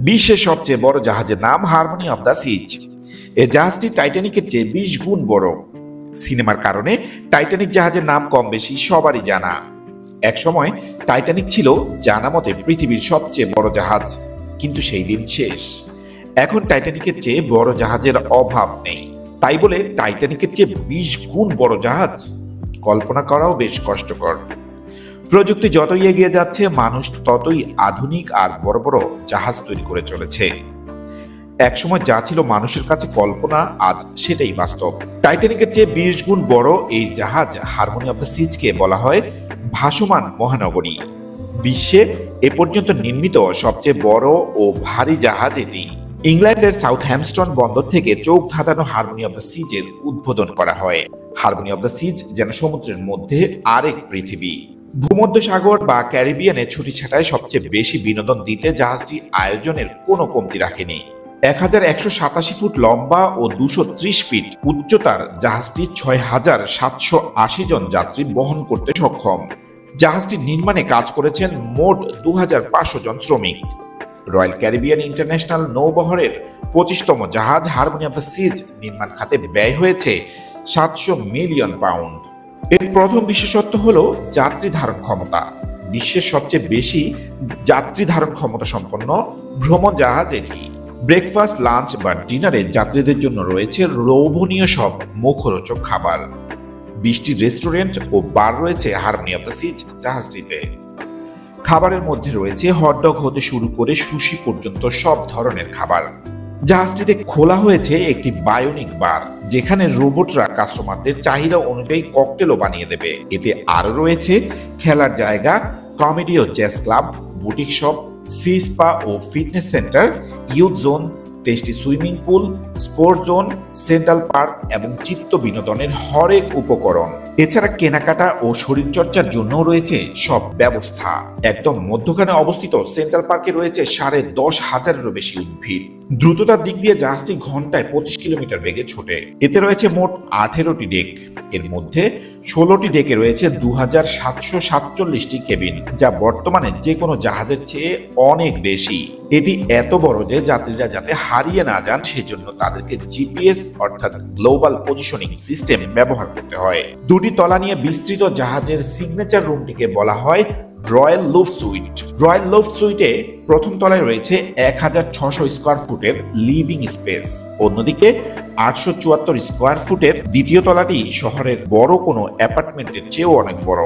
বিশ্বের সবচেয়ে বড় জাহাজের নাম হারমোনি অব দ্য সিজ। এই জাহাজটি টাইটানিকের চেয়ে 20 গুণ বড়। সিনেমার কারণে টাইটানিক জাহাজের নাম কম বেশি সবারই জানা। একসময় টাইটানিক ছিল জানা মতে পৃথিবীর সবচেয়ে বড় জাহাজ, কিন্তু সেই দিন শেষ। এখন টাইটানিকের চেয়ে বড় জাহাজের অভাব নেই, তাই বলে টাইটানিকের চেয়ে 20 গুণ বড় জাহাজ কল্পনা করাও বেশ কষ্টকর। প্রযুক্তি যতই এগিয়ে যাচ্ছে, মানুষ ততই আধুনিক আর বড় বড় জাহাজ তৈরি করে চলেছে। একসময় যা ছিল মানুষের কাছে কল্পনা, আজ সেটাই বাস্তব। টাইটানিকের চেয়ে 20 গুণ বড় এই জাহাজ হারমোনি অব দ্য সিজকে বলা হয় ভাসমান মহানগরী। বিশ্বে এ পর্যন্ত নির্মিত সবচেয়ে বড় ও ভারী জাহাজ এটি। ইংল্যান্ডের সাউথহ্যাম্পটন বন্দর থেকে চোখ ধাঁধানো হারমোনি অব দ্য সিজের উদ্বোধন করা হয়। হারমোনি অব দ্য সিজ যেন সমুদ্রের মধ্যে আরেক পৃথিবী। ভূমধ্যসাগর বা ক্যারিবিয়ানে ছুটি ছাটায় সবচেয়ে বেশি বিনোদন দিতে জাহাজটি আয়োজনের কোনো কমতি রাখেনি। 1187 ফুট লম্বা ও 230 ফিট উচ্চতার জাহাজটি 6780 জন যাত্রী বহন করতে সক্ষম। জাহাজটি নির্মাণে কাজ করেছেন মোট 2500 জন শ্রমিক। রয়্যাল ক্যারিবিয়ান ইন্টারন্যাশনাল নৌবহরের 25তম জাহাজ হারমোনি অব দ্য সিজ নির্মাণ খাতে ব্যয় হয়েছে 700 মিলিয়ন পাউন্ড। এর প্রথম বিশেষত্ব হল যাত্রী ধারণ ক্ষমতা। বিশ্বের সবচেয়ে বেশি যাত্রী ধারণ ক্ষমতা সম্পন্ন ভ্রমণ জাহাজ এটি। ব্রেকফাস্ট, লাঞ্চ বা ডিনারে যাত্রীদের জন্য রয়েছে লোভনীয় সব মুখরোচক খাবার। 20টি রেস্টুরেন্ট ও বার রয়েছে হারমোনি অব দ্য সিজ জাহাজটিতে। খাবারের মধ্যে রয়েছে হটডগ হতে শুরু করে সুশি পর্যন্ত সব ধরনের খাবার। জাহাজটিতে খোলা হয়েছে একটি বায়োনিক বার, যেখানে রোবটরা কাস্টমারদের চাহিদা অনুযায়ী ককটেলও বানিয়ে দেবে। এতে আরও রয়েছে খেলার জায়গা, কমেডি ও jazz club, boutique shop, sea spa ও ফিটনেস সেন্টার, ইউথ জোন, 23টি swimming pool, sport zone, central park এবং চিত্ত বিনোদনের হরেক উপকরণ। এছাড়া কেনাকাটা ও শরীরচর্চার জন্য রয়েছে সব ব্যবস্থা। একদম মধ্যখানে অবস্থিত সেন্ট্রাল পার্কে রয়েছে 10,500-এরও বেশি উদ্ভিদ। দ্রুততার দিক দিয়ে জাহাজটি ঘন্টায় 25 কিলোমিটার বেগে ছোটে। এতে রয়েছে মোট 18টি ডেক। এর মধ্যে 16টি ডেকে রয়েছে 2747টি কেবিন, যা বর্তমানে যে কোনো জাহাজের চেয়ে অনেক বেশি। এটি এত বড় যে যাত্রীরা যাতে হারিয়ে না যান, সেজন্য তাদেরকে জিপিএস অর্থাৎ গ্লোবাল পজিশনিং সিস্টেম ব্যবহার করতে হয়। দুটি তলা নিয়ে বিস্তৃত জাহাজের সিগনেচার রুমটিকে বলা হয় রয়্যাল লুফট সুইট। রয়্যাল লুফট সুইটে প্রথম তলায় রয়েছে 1600 স্কোয়ার ফুটের লিভিং স্পেস। অন্যদিকে 874 স্কোয়ার ফুটের দ্বিতীয় তলাটি শহরের বড় কোনো অ্যাপার্টমেন্টের চেয়েও অনেক বড়।